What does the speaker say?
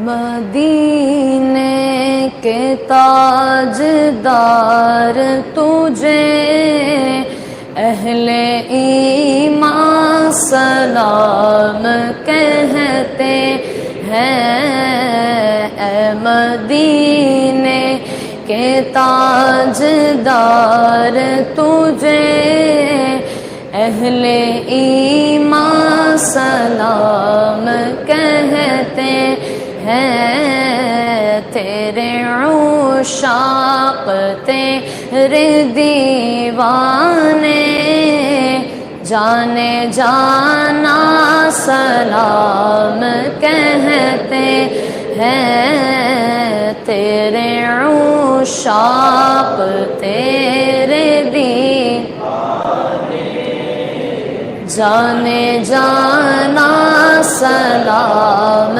मदीने के ताजदार तुझे अहले ईमान सलाम कहते हैं। ए मदीने के ताजदार तुझे अहले ईमान सलाम कहते हैं। तेरे उशाक तेरे दीवाने जाने जाना सलाम कहते हैं। तेरे उशाक तेरे दीवाने जाने जाना सलाम